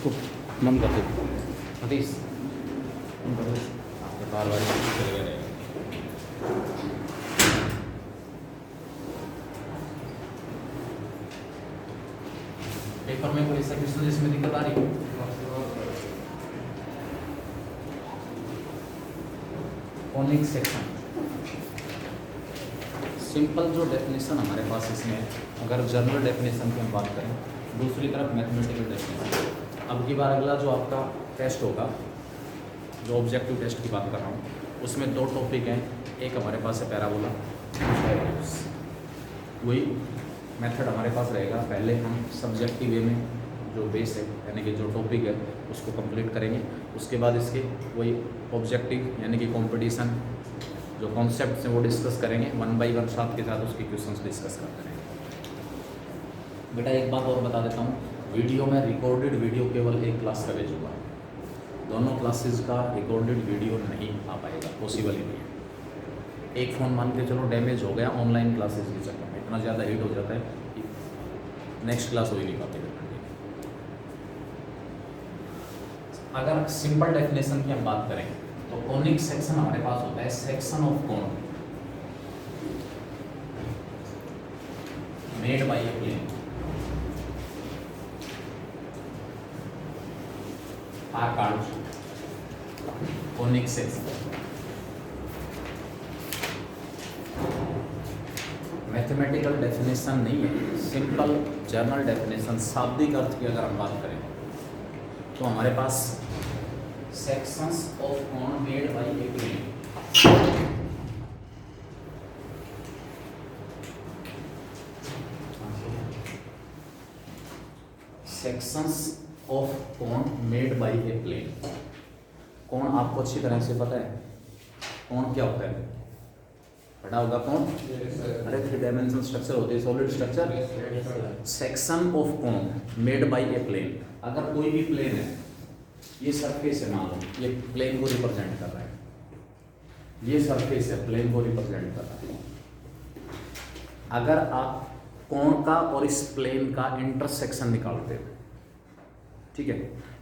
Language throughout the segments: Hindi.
इसको बंद कर दो हतीश, बार बार चले गए रहेगा। पेपर में कोई ऐसा क्वेश्चन जिसमें दिक्कत आ रही है? कॉनिक सेक्शन, सिंपल जो डेफिनेशन हमारे पास इसमें, अगर जनरल डेफिनेशन की हम बात करें, दूसरी तरफ मैथमेटिकल डेफिनेशन। अब की बार अगला जो आपका टेस्ट होगा, जो ऑब्जेक्टिव टेस्ट की बात कर रहा हूँ, उसमें दो टॉपिक हैं। एक हमारे पास है पैराबोला, वही मेथड हमारे पास रहेगा। पहले हम सब्जेक्टिव वे में जो बेस है यानी कि जो टॉपिक है उसको कंप्लीट करेंगे। उसके बाद इसके वही ऑब्जेक्टिव यानी कि कंपटीशन जो कॉन्सेप्ट हैं वो डिस्कस करेंगे, 1 बाई 1 साथ के साथ उसके क्वेश्चंस डिस्कस करते रहेंगे। बेटा एक बात और बता देता हूँ, वीडियो में रिकॉर्डेड वीडियो केवल एक क्लास का भेजूँगा, दोनों क्लासेस का रिकॉर्डेड वीडियो नहीं आ पाएगा, पॉसिबल ही नहीं है। एक फ़ोन मान के चलो डैमेज हो गया ऑनलाइन क्लासेस के चक्कर में, इतना ज़्यादा हीट हो जाता है कि नेक्स्ट क्लास हो ही नहीं पाती। अगर सिंपल डेफिनेशन की हम बात करें तो कॉनिक सेक्शन हमारे पास होता है section of cone made by a plane. Or called conic section mathematical definition नहीं है, सिंपल जर्नल डेफिनेशन, शाब्दिक अर्थ की अगर हम बात करें तो हमारे पास sections of cone made by a plane. Sections of cone made by a plane. कोण आपको अच्छी तरह से पता है, कोण क्या होता है? पढ़ा होगा कोण? अरे 3 डायमेंशनल स्ट्रक्चर होते हैं, solid structure. Section of cone made by a plane, अगर कोई भी प्लेन है, ये सरफेस है, मान लो ये प्लेन को रिप्रेजेंट कर रहा है, ये सरफेस है प्लेन को रिप्रेजेंट कर रहा है। अगर आप कोण का और इस प्लेन का इंटरसेक्शन निकालते हो, ठीक है,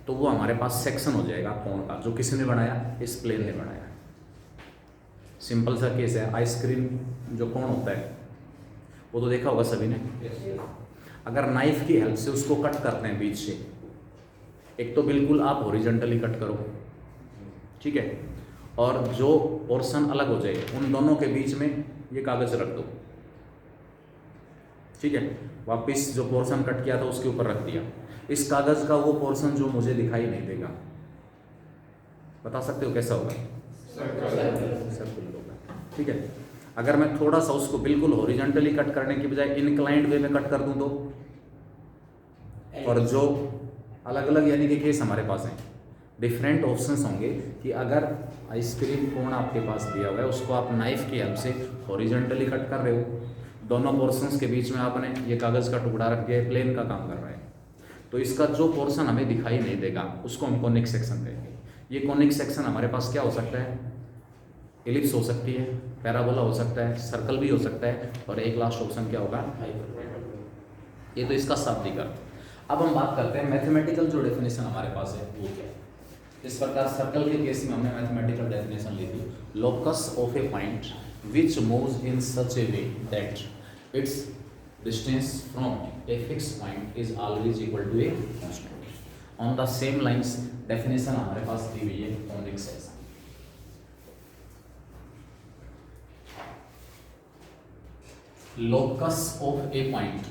तो वो हमारे पास सेक्शन हो जाएगा कोण का, जो किसी ने बनाया, इस प्लेन ने बनाया। सिंपल सा केस है, आइसक्रीम जो कोण होता है वो तो देखा होगा सभी ने। अगर नाइफ की हेल्प से उसको कट करते हैं बीच से, एक तो बिल्कुल आप हॉरिजॉन्टली कट करो, ठीक है, और जो पोर्शन अलग हो जाए उन दोनों के बीच में ये कागज रख दो, ठीक है, वापस जो पोर्शन कट किया था उसके ऊपर रख दिया। इस कागज का वो पोर्शन जो मुझे दिखाई नहीं देगा, बता सकते हो कैसा होगा? सर्कुलर होगा, ठीक है। अगर मैं थोड़ा सा उसको बिल्कुल हॉरिजॉन्टली कट करने की बजाय इनक्लाइंड वे में कट कर दूं तो, और जो अलग अलग यानी कि केस हमारे पास हैं, डिफरेंट ऑप्शंस होंगे कि अगर आइसक्रीम कोण आपके पास दिया हुआ है, उसको आप नाइफ की हेल्प से हॉरिजॉन्टली कट कर रहे हो, दोनों पोर्शंस के बीच में आपने ये कागज़ का टुकड़ा रख दिया, प्लेन का काम कर रहा है, तो इसका जो पोर्शन हमें दिखाई नहीं देगा उसको हम कॉनिक सेक्शन कहेंगे। ये कॉनिक सेक्शन हमारे पास क्या हो सकता है? एलिप्स हो सकती है, पैराबोला हो सकता है, सर्कल भी हो सकता है, और एक लास्ट ऑप्शन क्या होगा? हाइपरबोला। ये तो इसका शाब्दिक अर्थ। अब हम बात करते हैं मैथमेटिकल जो डेफिनेशन हमारे पास है वो क्या है। इस प्रकार सर्कल के केस में हमने मैथमेटिकल डेफिनेशन ली थी, locus of a point which moves in such a way that its distance from a fix point is always equal to a constant. On the same lines definition हमारे पास दी हुई है conic section. locus of a point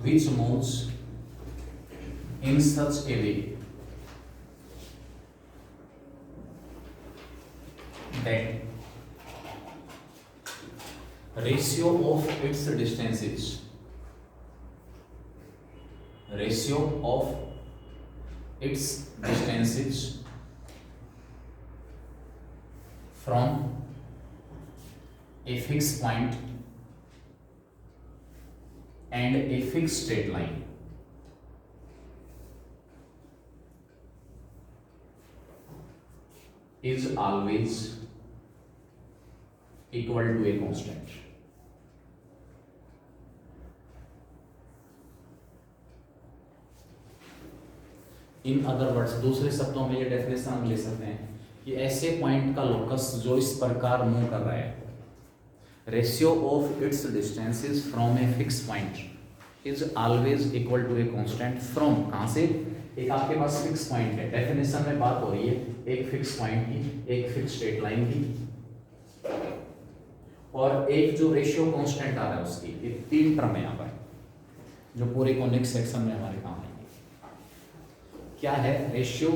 which moves in such a way that ratio of its distances from a fixed point and a fixed straight line is always equal to a constant. In other words, दूसरे शब्दों में ये डेफिनेशन हम ले सकते हैं कि ऐसे पॉइंट का लोकस जो इस प्रकार मूव कर रहा है, ratio of its distances from a fix point is always equal to a constant from, कहाँ से, एक आपके पास फिक्स पॉइंट है, डेफिनेशन में बात हो रही है एक फिक्स पॉइंट की, एक फिक्स स्ट्रेट लाइन की, और एक जो रेशियो कांस्टेंट आ रहा है उसकी, ये तीन टर्म है यहाँ पर जो पूरे कॉनिक सेक्शन में हमारे काम आएंगे। क्या है, रेशियो,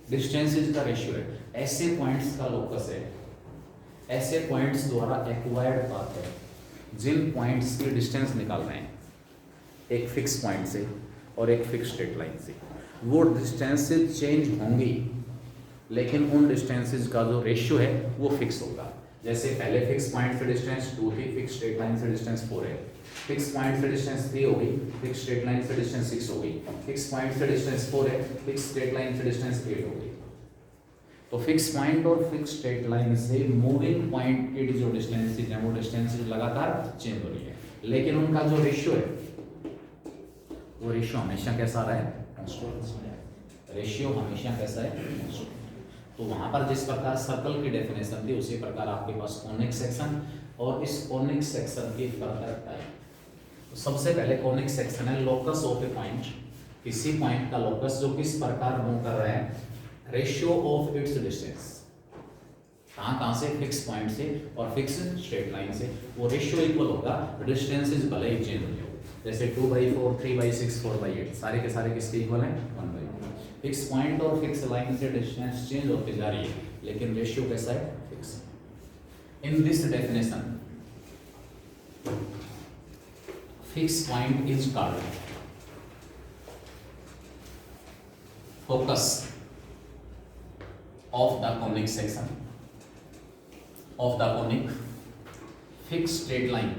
डिस्टेंसेस का रेशियो है, ऐसे पॉइंट्स का लोकस है, ऐसे पॉइंट्स द्वारा एक्वायर्ड पाथ है, जिन पॉइंट्स की डिस्टेंस निकाल रहे हैं एक फिक्स पॉइंट से और एक फिक्स स्ट्रेट लाइन से, वो डिस्टेंसेस चेंज होंगी लेकिन उन डिस्टेंसेस का जो रेशियो है वो फिक्स होगा। जैसे पहले फिक्स पॉइंट से डिस्टेंस 2 थी, फिक्स स्ट्रेट लाइन से डिस्टेंस 4 है, फिक्स पॉइंट से डिस्टेंस 3 हो गई, फिक्स स्ट्रेट लाइन से डिस्टेंस 6 हो गई, फिक्स पॉइंट से डिस्टेंस 4 है, फिक्स स्ट्रेट लाइन से डिस्टेंस 8 हो गई। तो फिक्स पॉइंट और फिक्स स्ट्रेट लाइन से मूविंग पॉइंट की जो डिस्टेंस है वो डिस्टेंस लगातार चेंज हो रही है, लेकिन उनका जो रेशियो है वो रेशियो हमेशा कैसा रहा है, कांस्टेंट। रेशियो हमेशा कैसा है, कांस्टेंट। तो वहां पर जिस प्रकार सर्कल की डेफिनेशन थी उसी प्रकार आपके पास कॉनिक सेक्शन, और इस कॉनिक सेक्शन की फर्दर टाइप। तो सबसे पहले कॉनिक सेक्शन है लोकस ऑफ ए पॉइंट, किसी पॉइंट का लोकस जो किस प्रकार मूव कर रहा है, रेशियो ऑफ इट्स डिस्टेंस, कहाँ से, फिक्स पॉइंट से और फिक्स स्ट्रेट लाइन से, वो रेशियो इक्वल होगा, डिस्टेंसेस भले ही चेंज हो, जैसे 2/4, 3/6, 4/8, सारे के सारे किसके इक्वल हैं, 1/4। फिक्स पॉइंट और फिक्स लाइन से डिस्टेंस चेंज होती जा रही है लेकिन रेशियो कैसा है, fix. In this definition fix point is called focus of the conic section of the conic, fixed straight line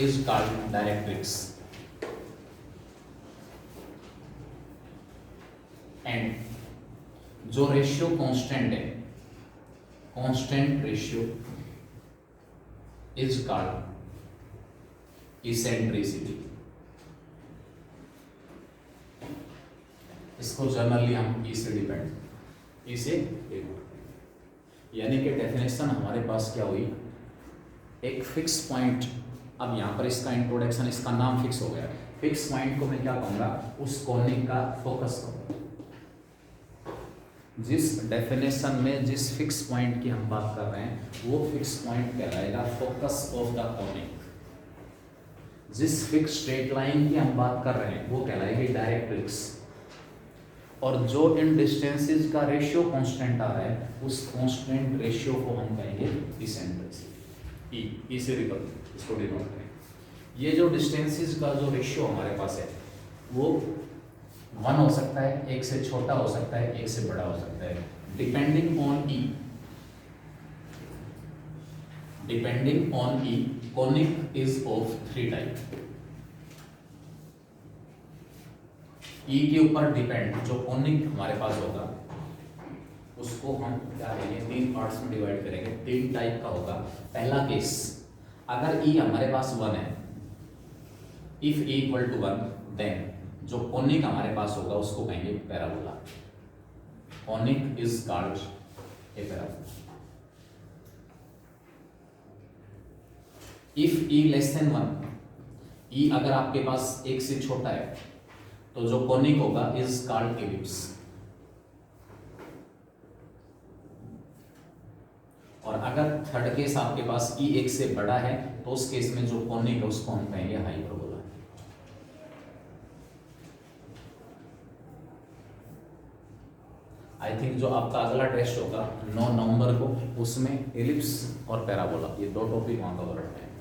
is called directrix, and जो रेशियो कांस्टेंट है, constant ratio is called eccentricity. इसको जनरली हम ई से डिपेंड, ई से यानी कि डेफिनेशन हमारे पास क्या हुई, एक फिक्स पॉइंट। अब यहाँ पर इसका इंट्रोडक्शन, इसका नाम फिक्स हो गया। फिक्स पॉइंट को मैं क्या कहूँगा, उस कॉनिक का फोकस कहूँगा। जिस डेफिनेशन में जिस फिक्स पॉइंट की हम बात कर रहे हैं वो फिक्स पॉइंट कहलाएगा फोकस ऑफ द कॉनिक। जिस फिक्स स्ट्रेट लाइन की हम बात कर रहे हैं वो कहलाएगी डायरेक्ट्रिक्स, और जो इन डिस्टेंसेस का रेशियो कांस्टेंट आ रहा है उस कांस्टेंट रेशियो को हम कहेंगे इसेंट्रिसिटी। ई से इसको डिनोट करें। ये जो डिस्टेंसेस का जो रेशियो हमारे पास है वो 1 हो सकता है, एक से छोटा हो सकता है, एक से बड़ा हो सकता है, depending on e. Depending on e, conic is of 3 type. E के ऊपर डिपेंड जो कॉनिक हमारे पास होगा उसको हम क्या करेंगे, 3 पार्ट्स में डिवाइड करेंगे। 3 टाइप का होगा। पहला केस, अगर ई हमारे पास 1 है, if E equal to 1, then जो कॉनिक हमारे पास होगा उसको कहेंगे parabola. Conic is called a parabola. If E less than 1, E अगर आपके पास 1 से छोटा है तो जो कॉनिक होगा इज कॉल्ड एलिप्स। और अगर थर्ड केस आपके पास ई 1 से बड़ा है तो उस केस में जो कॉनिक है उसको हम कहेंगे हाइपरबोला। आई थिंक जो आपका अगला टेस्ट होगा 9 नवंबर को, उसमें एलिप्स और पैराबोला ये 2 टॉपिक वहां कवर होते हैं।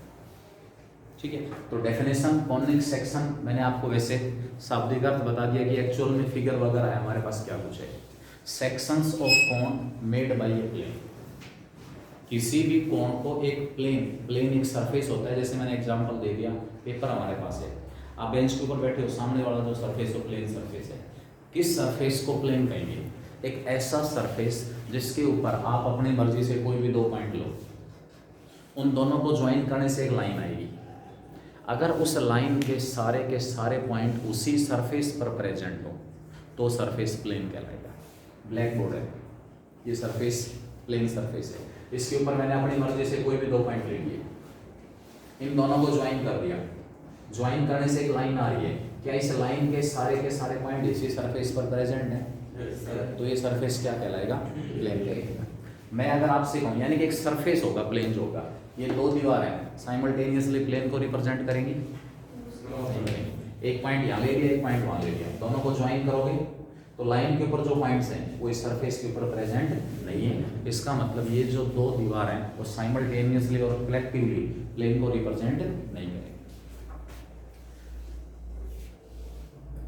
ठीक है, तो डेफिनेशन कॉनिक सेक्शन मैंने आपको वैसे शाब्दिक अर्थ बता दिया कि एक्चुअल में फिगर वगैरह है हमारे पास क्या कुछ है। Sections of cone made by a plane, किसी भी कोण को एक प्लेन एक सरफेस होता है। जैसे मैंने एग्जांपल दे दिया, पेपर हमारे पास है, आप बेंच के ऊपर बैठे हो, सामने वाला जो सरफेस हो प्लेन सरफेस है। किस सरफेस को प्लेन कहेंगे? एक ऐसा सरफेस जिसके ऊपर आप अपनी मर्जी से कोई भी 2 पॉइंट लो, उन दोनों को ज्वाइन करने से एक लाइन आएगी। अगर उस लाइन के सारे पॉइंट उसी सरफेस पर प्रेजेंट हो तो सरफेस प्लेन कहलाएगा। ब्लैक बोर्ड है, ये सरफेस प्लेन सरफेस है, इसके ऊपर मैंने अपनी मर्जी से कोई भी दो पॉइंट ले लिए, इन दोनों को ज्वाइन कर दिया, ज्वाइन करने से एक लाइन आ रही है, क्या इस लाइन के सारे पॉइंट इसी सरफेस पर प्रेजेंट हैं? तो ये सरफेस क्या कहलाएगा? प्लेन कहलाएगा। मैं अगर आपसे कहूँ यानी कि एक सरफेस होगा प्लेन जो होगा, ये दो दीवार हैं साइमल्टेनियसली प्लेन को रिप्रेजेंट करेंगी? एक पॉइंट यहाँ ले लिया, एक पॉइंट वहाँ ले लिया, दोनों को ज्वाइन करोगे तो लाइन के ऊपर जो पॉइंट्स हैं वो इस सरफेस के ऊपर प्रेजेंट नहीं है। इसका मतलब ये जो दो दीवार हैं वो साइमल्टेनियसली और कलेक्टिवली प्लेन को रिप्रेजेंट नहीं करेंगे।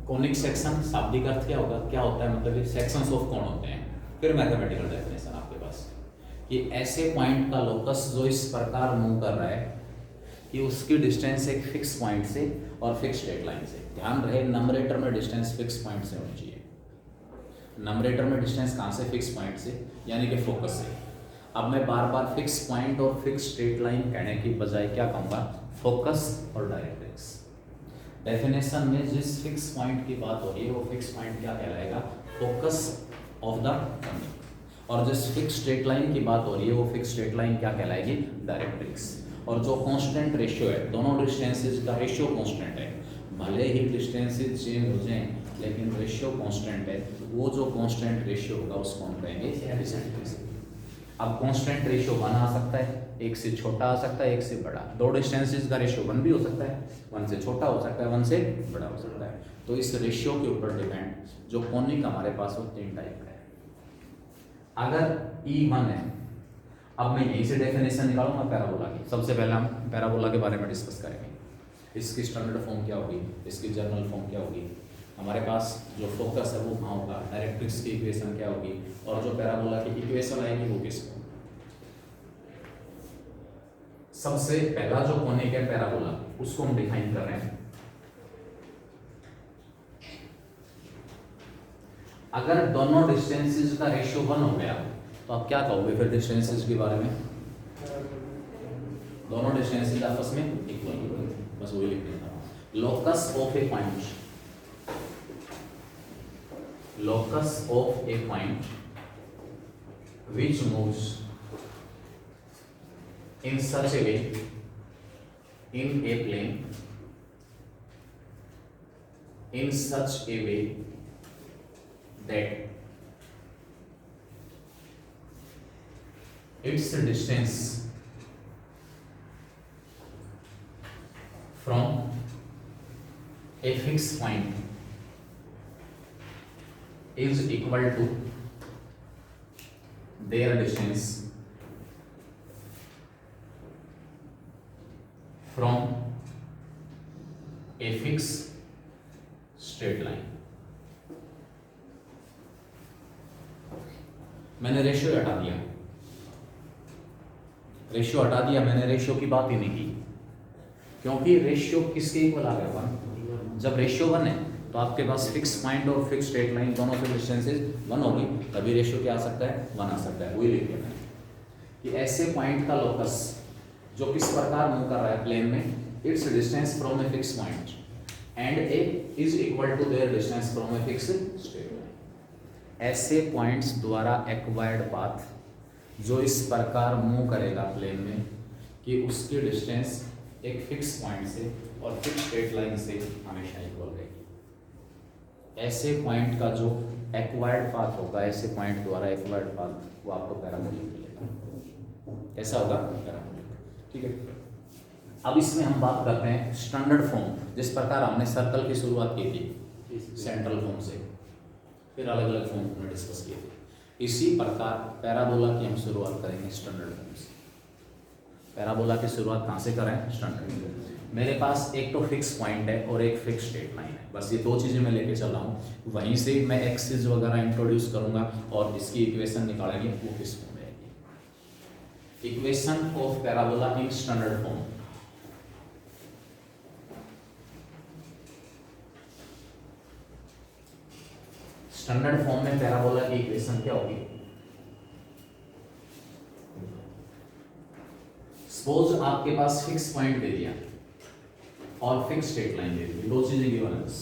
कॉनिक सेक्शन शाब्दिक अर्थ क्या होगा, क्या होता है, मतलब सेक्शंस ऑफ कोण होते हैं। फिर मैथमेटिकल डेफिनेशन आपके पास कि ऐसे पॉइंट का लोकस जो इस प्रकार मूव कर रहा है कि उसकी डिस्टेंस एक फिक्स पॉइंट से और फिक्स स्ट्रेट लाइन से, ध्यान रहे नंबरेटर में डिस्टेंस फिक्स पॉइंट से होनी चाहिए। नंबरेटर में डिस्टेंस कहाँ से? फिक्स पॉइंट से, यानी कि फोकस से। अब मैं बार बार फिक्स पॉइंट और फिक्स स्ट्रेट लाइन कहने की बजाय क्या कहूँगा? फोकस और डायरेक्ट्रिक्स। डेफिनेशन में जिस फिक्स पॉइंट की बात हो रही है वो फिक्स पॉइंट क्या कहलाएगा? Focus of the conic. और जिस फिक्स स्ट्रेट लाइन की बात हो रही है वो फिक्स स्ट्रेट लाइन क्या कहलाएगी? डायरेक्ट्रिक्स। और जो कांस्टेंट रेशियो है, दोनों डिस्टेंसेस का रेशियो कांस्टेंट है, भले ही डिस्टेंसेस चेंज हो जाएं लेकिन रेशियो कांस्टेंट है, वो जो कांस्टेंट रेशियो होगा उसको हम कहेंगे एसेंट्रिसिटी। अब कांस्टेंट रेशियो 1 आ सकता है, एक से छोटा आ सकता है, एक से बड़ा। दो डिस्टेंसेस का रेशियो 1 भी हो सकता है, 1 से छोटा हो सकता है, 1 से बड़ा हो सकता है। तो इस रेशियो के ऊपर डिपेंड जो कॉनिक हमारे पास वो 3 टाइप का है। अगर E1 है, अब मैं यहीं से डेफिनेशन निकालूंगा पैराबोला की। सबसे पहले हम पैराबोला के बारे में डिस्कस करेंगे। इसकी स्टैंडर्ड फॉर्म क्या होगी, इसकी जर्नल फॉर्म क्या होगी, हमारे पास जो फोकस है वो कहाँ होगा, डायरेक्ट्रिक्स की इक्वेशन क्या होगी, और जो पैराबोला की इक्वेशन आएगी वो किस होगी। सबसे पहला जो कोनिक है पैराबोला, उसको हम डिफाइन कर रहे हैं। अगर दोनों डिस्टेंसेस का रेशियो 1 हो गया तो आप क्या कहोगे फिर डिस्टेंसेस के बारे में? दोनों डिस्टेंसेस आपस में इक्वल, बस वही लिख देता हूं। Locus of a point, locus of a point which moves in such a way in a plane, in such a way that its distance from a fixed point is equal to their distance from a fixed straight line। मैंने रेशियो हटा दिया, मैंने रेशियो की बात ही नहीं की, क्योंकि रेशियो किसके इक्वल आ गया? 1। जब रेशियो 1 है तो आपके पास फिक्स पॉइंट और फिक्स स्ट्रेट लाइन दोनों से डिस्टेंसेस 1 होगी, तभी रेशियो क्या आ सकता है? 1 आ सकता है। वही लिख दिया मैंने कि ऐसे पॉइंट का लोकस जो किस प्रकार मूव कर रहा है प्लेन में, its distance from a fix point and a is equal to their distance from a fix straight line. ऐसे पॉइंट्स द्वारा एक्वायर्ड पाथ जो इस प्रकार मूव करेगा प्लेन में कि उसकी डिस्टेंस एक फिक्स पॉइंट से और फिक्स स्ट्रेट लाइन से हमेशा इक्वल रहेगी। ऐसे पॉइंट का जो एक्वायर्ड पाथ होगा, ऐसे पॉइंट द्वारा एक्वायर्ड पाथ, वो आपको पैराबोलिक मिलेगा। ऐसा होगा पैराबोलिक, ठीक है। अब इसमें हम बात करते हैं स्टैंडर्ड फॉर्म, जिस प्रकार हमने सर्कल की शुरुआत की थी सेंट्रल फॉर्म से, फिर अलग अलग फॉर्म हमने डिस्कस किए थे। इसी प्रकार पैराबोला की हम शुरुआत करेंगे स्टैंडर्ड फॉर्म से। पैराबोला की शुरुआत कहाँ से करें? स्टैंडर्ड। मेरे पास एक तो फिक्स पॉइंट है और एक फिक्स स्ट्रेट लाइन है, बस ये दो चीज़ें मैं लेके चल रहा हूँ। वहीं से मैं एक्सिस वगैरह इंट्रोड्यूस करूँगा और इसकी इक्वेशन निकालेंगे, वो किस फॉर्म में आएगी। Equation of parabola in standard form. Standard form में पैराबोला की इक्वेशन क्या होगी? सपोज आपके पास फिक्स पॉइंट दे दिया, और फिक्स स्ट्रेट लाइन दे दी, दो चीजें गिवन है बस।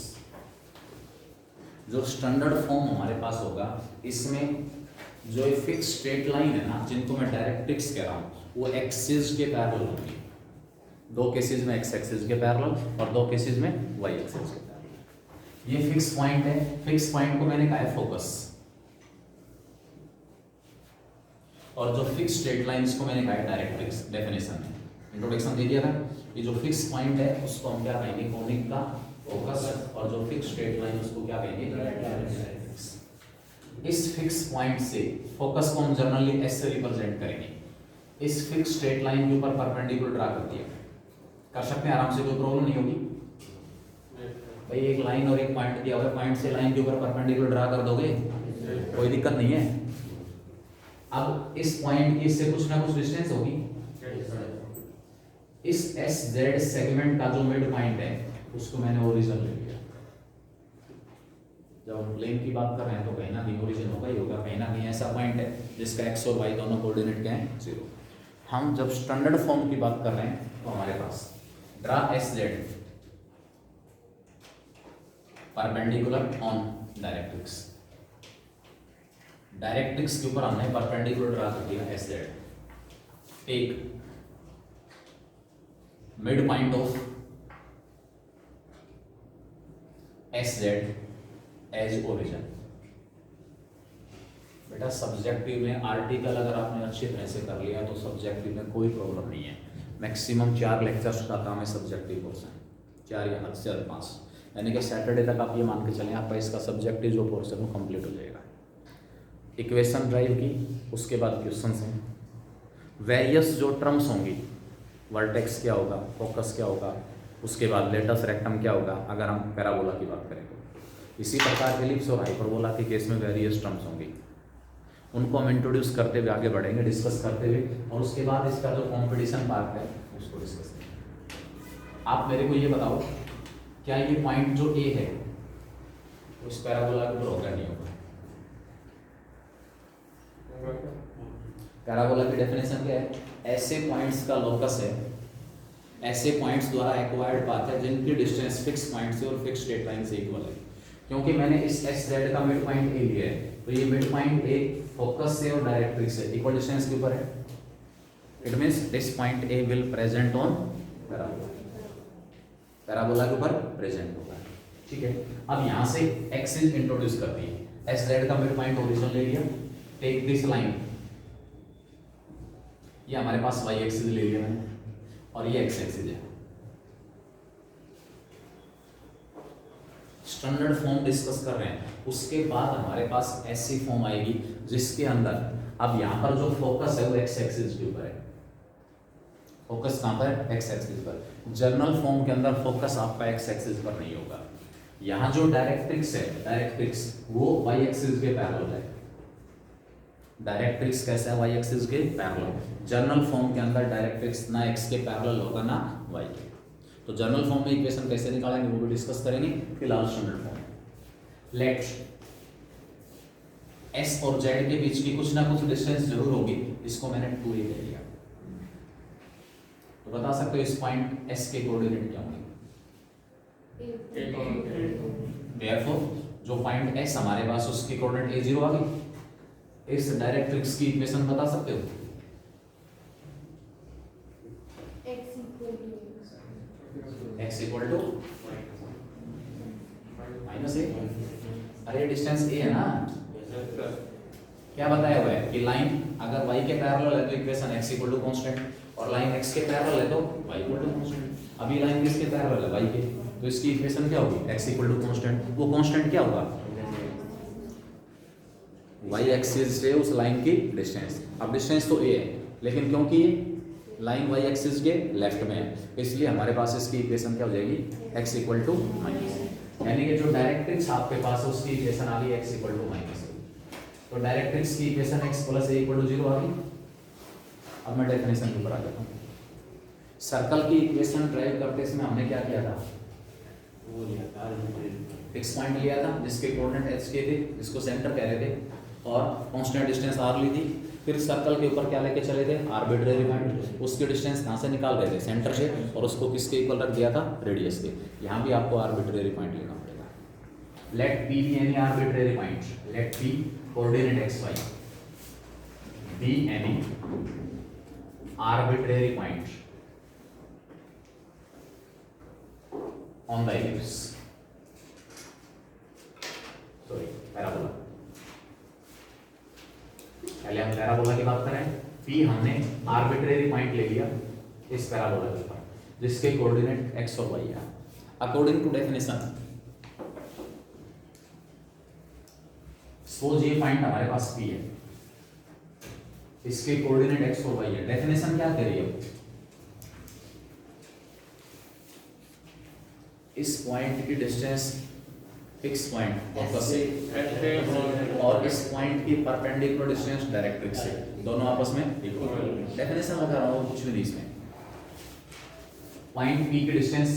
जो स्टैंडर्ड फॉर्म हमारे पास होगा इसमें जो फिक्स स्ट्रेट लाइन है ना, जिनको मैं डायरेक्ट्रिक्स कह रहा हूँ, वो एक्सिस के पैरेलल होंगी। दो केसेस में एक्स एक्सिस के पैरेलल और दो केसेस में वाई एक्सिस के पैरेलल। ये फिक्स पॉइंट है, फिक्स पॉइंट को मैंने कहा है फोकस, और जो फिक्स स्ट्रेट लाइंस को मैंने कहा है डायरेक्ट्रिक्स। डेफिनेशन में इंट्रोडक्शन दे दिया था। ये जो फिक्स पॉइंट है उसको हम क्या कहेंगे, कोनिक का फोकस, और जो फिक्स स्ट्रेट लाइन उसको क्या कहेंगे, डायरेक्ट्रिक्स। इस फिक्स पॉइंट से फोकस को हम जनरली एस से रिप्रेजेंट करेंगे। इस फिक्स स्ट्रेट लाइन के ऊपर परपेंडिकुलर ड्रा कर दिया, कर सकते हैं आराम से, कोई प्रॉब्लम नहीं होगी भाई। एक लाइन और एक पॉइंट दिया हुआ है, पॉइंट से लाइन के ऊपर परपेंडिकुलर ड्रा कर दोगे, कोई दिक्कत नहीं है। अब इस पॉइंट की इससे कुछ ना कुछ डिस्टेंस होगी। इस एस जेड सेगमेंट का जो मिड पॉइंट है उसको मैंने ओरिजिन ले लिया। जब हम प्लेन की बात कर रहे हैं तो कहीं ना कहीं ओरिजिन होगा ही होगा, कहीं ना कहीं ऐसा पॉइंट है जिसका एक्स और वाई दोनों कोऑर्डिनेट क्या है, 0। हम जब स्टैंडर्ड फॉर्म की बात कर रहे हैं तो हमारे पास draw S Z perpendicular on directrix. Directrix के ऊपर हमने परपेंडिकुलर ड्रा कर दिया S Z. Take mid point of S Z as origin. बेटा सब्जेक्टिव में आर्टिकल अगर आपने अच्छी तरह से कर लिया तो सब्जेक्टिव में कोई प्रॉब्लम नहीं है। मैक्सिमम 4 लेक्चर्स का काम है सब्जेक्टिव पोर्शन, 4 या हद से ज़्यादा 5, यानी कि सैटरडे तक आप ये मान के चलें आपका इसका सब्जेक्टिव जो पोर्शन वो कंप्लीट हो जाएगा। इक्वेशन ड्राइव की, उसके बाद क्वेश्चंस हैं, वेरियस जो टर्म्स होंगी, वर्टेक्स क्या होगा, फोकस क्या होगा, उसके बाद लेटस रेक्टम क्या होगा अगर हम पैराबोला की बात करें तो। इसी प्रकार एलिप्स और हाइपरबोला के केस में वेरियस टर्म्स होंगी, उनको हम इंट्रोड्यूस करते हुए आगे बढ़ेंगे, डिस्कस करते हुए, और उसके बाद इसका जो कॉम्पिटिशन पार्ट है उसको डिस्कस करेंगे। आप मेरे को ये बताओ, क्या ये पॉइंट जो ए है उस पैराबोला के ऊपर होगा नहीं होगा? पैराबोला की डेफिनेशन क्या है? ऐसे पॉइंट्स का लोकस है, ऐसे पॉइंट्स द्वारा एक्वायर्ड पाथ है जिनकी डिस्टेंस फिक्स पॉइंट से और फिक्स स्ट्रेट लाइन से इक्वल है। क्योंकि मैंने इस एस जेड का मिड पॉइंट ए लिया है तो ये मिड पॉइंट ए फोकस से और डायरेक्ट्रिक्स से इक्वल डिस्टेंस के ऊपर है। It means this point A will present on parabola, parabola के ऊपर प्रेजेंट होगा। ठीक है, अब यहाँ से एक्सिस इंट्रोड्यूस कर दी, एस जेड का मिड पॉइंट ओरिजिन ले लिया। टेक दिस लाइन, ये हमारे पास वाई एक्सिस ले लिया मैंने, और ये एक्स एक्सिस है। स्टैंडर्ड फॉर्म डिस्कस कर रहे हैं, उसके बाद हमारे पास ऐसी फॉर्म आएगी जिसके अंदर अब यहाँ पर जो फोकस है वो एक्स एक्सिस के ऊपर है। फोकस कहाँ पर? एक्स एक्सिस पर। जर्नल फॉर्म के अंदर फोकस आपका एक्स एक्सिस पर नहीं होगा। यहाँ जो डायरेक्ट्रिक्स है, डायरेक्ट्रिक्स वो वाई एक्सिस के पैरेलल है। डायरेक्ट्रिक्स कैसा है? वाई एक्सिस के पैरेलल। जर्नल फॉर्म के अंदर डायरेक्ट्रिक्स ना एक्स के पैरेलल होगा ना वाई के। तो जर्नल फॉर्म में इक्वेशन कैसे निकालेंगे वो भी डिस्कस करेंगे। फिलहाल स्टैंडर्ड फॉर्म, लेट एस और जेड के बीच की कुछ ना कुछ डिस्टेंस जरूर होगी, इसको मैंने 2a ले लिया। तो बता सकते हो इस पॉइंट एस के कोऑर्डिनेट क्या होंगे? देयरफॉर जो पॉइंट एस हमारे पास उसकी कोऑर्डिनेट a0 आ गई। इस डायरेक्ट्रिक्स की इक्वेशन बता सकते हो? x इक्वल टू माइनस ए। अरे डिस्टेंस a है ना, क्या बताया हुआ है कि लाइन अगर y के पैरेलल है तो equation x equal to constant, और लाइन x के पैरेलल है तो y इक्वल टू कांस्टेंट। अभी लाइन किसके पैरेलल है? y के, तो इसकी इक्वेशन क्या होगी? x equal to constant. वो कांस्टेंट क्या होगा? y एक्सिस से उस लाइन की डिस्टेंस। अब डिस्टेंस तो a है, लेकिन क्योंकि लाइन y एक्सिस के लेफ्ट में है इसलिए हमारे पास इसकी इक्वेशन क्या हो जाएगी? x इक्वल टू माइनस, यानी कि जो डायरेक्ट्रिक्स आपके पास है उसकी इक्वेशन आ गई x इक्वल टू माइनस। तो डायरेक्ट्रिक्स की equation x plus a equal to 0 आ गई। अब मैं डेफिनेशन के ऊपर आ जाता हूँ। सर्कल की इक्वेशन ड्राइव करते समय हमने क्या किया था? वो लिया था, फिक्स पॉइंट लिया था जिसके कोऑर्डिनेट h के थे, जिसको सेंटर कह रहे थे, और कांस्टेंट डिस्टेंस r ली थी। फिर सर्कल के ऊपर क्या लेके चले थे, आर्बिट्रेरी पॉइंट, उसकी डिस्टेंस कहाँ से निकाल रहे थे, सेंटर से, और उसको किसके इक्वल रख दिया था, रेडियस के। यहाँ भी आपको आर्बिट्रेरी पॉइंट लेना पड़ेगा। Let P be any arbitrary point, let P coordinate x y be any arbitrary point on the ellipse, sorry parabola. पहले हम पैराबोला की बात करें। पी हमने आर्बिट्रेरी पॉइंट ले लिया इस पैराबोला के ऊपर जिसके कोऑर्डिनेट एक्स और वाई है। अकॉर्डिंग टू डेफिनेशन सपोज ये पॉइंट हमारे पास पी है, इसके कोऑर्डिनेट एक्स और वाई है। डेफिनेशन क्या कह रही है, इस पॉइंट की डिस्टेंस फिक्स पॉइंट फोकस से और इस पॉइंट की परपेंडिकुलर डिस्टेंस डायरेक्ट्रिक्स से, दोनों आपस में इक्वल। डेफिनेशन लगा रहा हूं, कुछ भी नहीं इसमें। पॉइंट पी की डिस्टेंस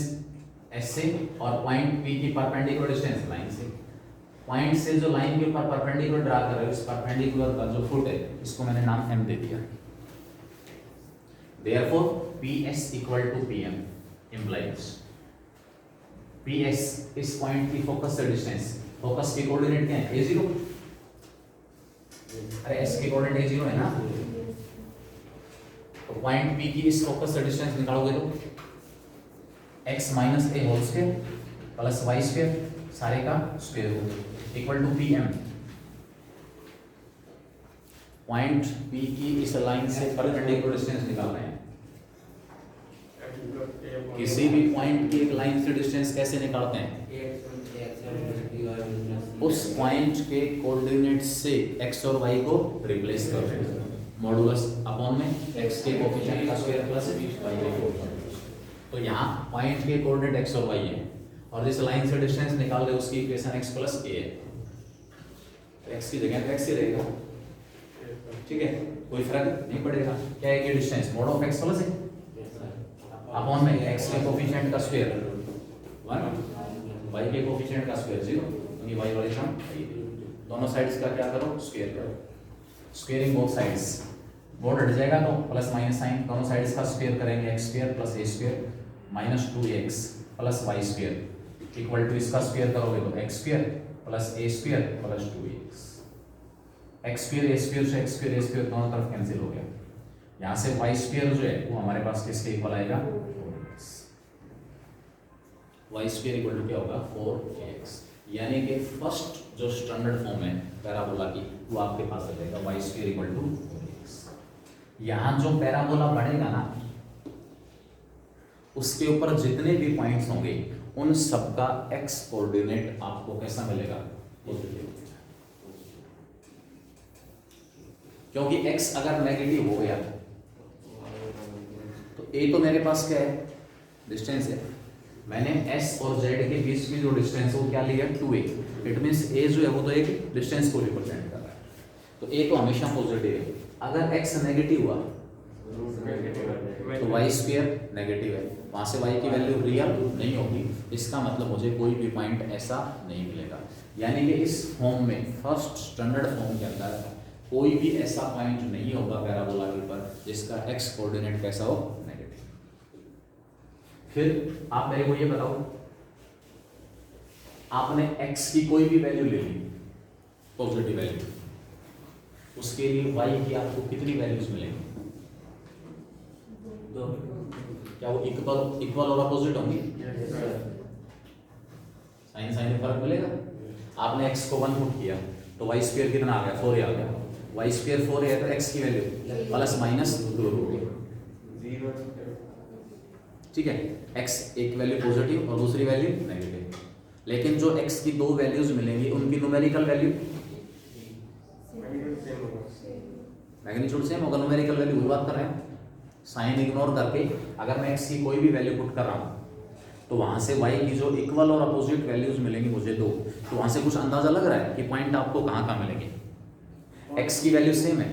एस से और पॉइंट पी की परपेंडिकुलर डिस्टेंस लाइन से। पॉइंट से जो लाइन के ऊपर परपेंडिकुलर ड्रा कर रहे हो, इस परपेंडिकुलर का जो फुट है इसको मैंने नाम m दे दिया। Therefore PS equal to PM implies PS इस पॉइंट की फोकस से डिस्टेंस, फोकस के कोऑर्डिनेट क्या है, A0। अरे S के कोऑर्डिनेट A0 है ना, तो पॉइंट P की इस फोकस से डिस्टेंस निकालोगे तो x minus a whole square plus y square सारे का square root equal to PM। Point P की इस लाइन से परपेंडिकुलर डिस्टेंस निकाल रहे हैं। किसी भी पॉइंट की एक लाइन से डिस्टेंस कैसे निकालते हैं, उस पॉइंट के कोऑर्डिनेट से x और y को रिप्लेस कर रहे हैं, मॉडुलस अपॉन में x के कोएफिशिएंट का स्क्वायर प्लस y के कोएफिशिएंट। तो यहाँ पॉइंट के कोऑर्डिनेट x और y है और जिस लाइन से डिस्टेंस निकाल रहे उसकी इक्वेशन x प्लस a है, तो x की जगह पे x ही रहेगा, ठीक है, कोई फर्क नहीं पड़ेगा। क्या है कि distance mod of x plus है अपॉन में x के कोएफिशिएंट का स्क्वायर 1 y के कोएफिशिएंट का स्क्वायर 0, तो ये y वाली टर्म दोनों साइड्स का क्या करो, स्क्वायर करो। स्क्वायरिंग बोथ साइड्स, बोर्ड हट जाएगा तो प्लस माइनस साइन, दोनों साइड्स का स्क्वायर करेंगे, x square plus a square minus 2x plus y square equal to इसका स्क्वायर करोगे तो x square plus a square plus 2x। x square a square से x स्क्वायर a स्क्वायर दोनों तरफ कैंसिल हो गया। यहाँ से y स्क्वायर जो है वो हमारे पास किसके इक्वल आएगा, 4x। y square equal to क्या होगा, 4x। यानी कि फर्स्ट जो स्टैंडर्ड फॉर्म है पैराबोला की वो आपके पास रहेगा, y square equal to 4x। यहाँ जो पैराबोला बढ़ेगा ना उसके ऊपर जितने भी पॉइंट्स होंगे उन सबका x कोऑर्डिनेट आपको कैसा मिलेगा, पॉजिटिव। क्योंकि x अगर नेगेटिव हो गया तो a तो मेरे पास क्या है, डिस्टेंस है, मैंने s और z के बीच की जो डिस्टेंस है वो क्या लिया, 2a। इट मींस a जो है वो तो एक डिस्टेंस को रिप्रेजेंट कर रहा है, तो a तो हमेशा पॉजिटिव है। अगर x नेगेटिव हुआ तो y स्क्वायर नेगेटिव है, वहां से y की वैल्यू रियल नहीं होगी, इसका मतलब मुझे कोई भी पॉइंट ऐसा नहीं मिलेगा। यानी कि इस फॉर्म में, फर्स्ट स्टैंडर्ड फॉर्म के अंदर कोई भी ऐसा पॉइंट नहीं होगा पैराबोला के ऊपर जिसका x कोऑर्डिनेट कैसा हो, नेगेटिव। फिर आप मेरे को ये बताओ, आपने x की कोई भी वैल्यू ले ली, पॉजिटिव वैल्यू, उसके लिए y की आपको कितनी वैल्यूज मिलेंगी, तो क्या वो इक्वल और अपोजिट होंगी, साइन साइन में फर्क मिलेगा। आपने x को 1 पुट किया तो y स्क्वायर कितना आ गया, 4 आ गया, y स्क्वायर 4 है तो x की वैल्यू प्लस माइनस 2 होगी, ठीक है। x एक वैल्यू पॉजिटिव और दूसरी वैल्यू नेगेटिव, लेकिन जो x की दो वैल्यूज मिलेंगी उनकी न्यूमेरिकल वैल्यू मैग्नीट्यूड सेम होगा, न्यूमेरिकल वैल्यू की बात कर रहे हैं। साइन इग्नोर करके अगर मैं x की कोई भी वैल्यू पुट कर रहा हूँ तो वहां से y की जो इक्वल और अपोजिट वैल्यूज मिलेंगी मुझे दो, तो वहां से कुछ अंदाजा लग रहा है कि पॉइंट आपको कहाँ मिलेंगे। x की वैल्यू सेम है,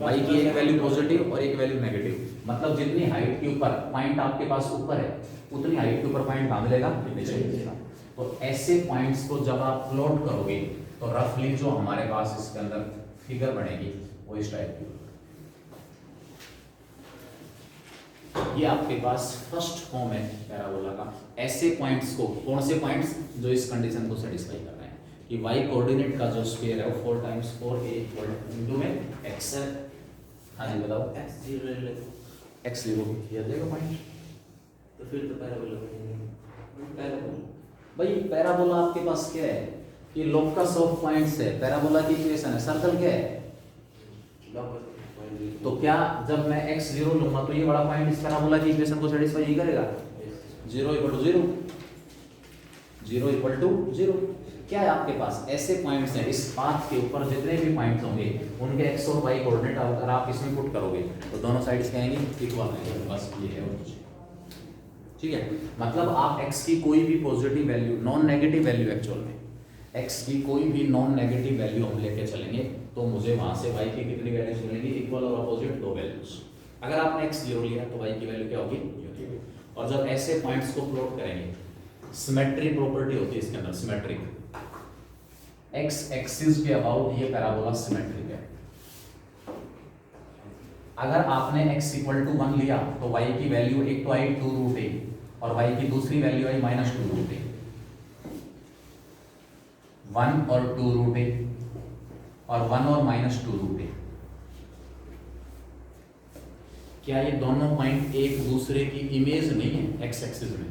y की एक वैल्यू पॉजिटिव और एक वैल्यू नेगेटिव, मतलब जितनी हाइट के ऊपर पॉइंट आपके पास ऊपर है उतनी हाइट के ऊपर पॉइंट कहाँ मिलेगा, नीचे मिलेगा। तो ऐसे पॉइंट्स को जब आप प्लॉट करोगे तो रफली जो हमारे पास इसके अंदर फिगर बनेगी वो वो इस टाइप की। ये आपके पास फर्स्ट फॉर्म है पैराबोला का। ऐसे पॉइंट्स को, कौन से पॉइंट्स जो इस कंडीशन को सेटिस्फाई कर रहे हैं कि y कोऑर्डिनेट का जो स्क्वायर है वो 4 टाइम्स 4a इनटू में x है। हाँ जी बताओ। x0 ये देगा पॉइंट, तो फिर तो पैराबोला बनेगा। पैराबोला भाई पैराबोला आपके पास क्या है कि लोकस ऑफ पॉइंट्स है। पैराबोला की इक्वेशन है, सर्कल क्या है? तो क्या जब मैं x0 लूंगा तो ये बड़ा पॉइंट इस पैराबोला की इक्वेशन को सेटिस्फाई ही करेगा। 0 = 0, 0 = 0। क्या है आपके पास ऐसे पॉइंट्स हैं, इस पाथ के ऊपर जितने भी पॉइंट्स होंगे उनके x और y कोऑर्डिनेट अगर आप इसमें पुट करोगे तो दोनों साइड्स क्या आएंगी? इक्वल आएंगे। बस ये है और कुछ। ठीक है, मतलब आप x की कोई भी positive value, non negative value, actual में x की कोई भी नॉन नेगेटिव वैल्यू हम लेके चलेंगे तो मुझे वहां से y की कितनी वैल्यूज मिलेंगी? इक्वल और अपोजिट 2 वैल्यूज। अगर आपने x0 लिया तो y की वैल्यू क्या होगी? 0। और जब ऐसे पॉइंट्स को प्लॉट करेंगे, सिमेट्री प्रॉपर्टी होती है इसके अंदर, सिमेट्रिक। x एक्सिस के अबाउट ये पैराबोला सिमेट्रिक है। अगर आपने x = 1 लिया तो y की वैल्यू एक तो आई 2√a और y की दूसरी वैल्यू आई -2√a। 1 और 2√a और 1 और -2√a। क्या ये दोनों पॉइंट एक दूसरे की इमेज नहीं है x एक्सिस में?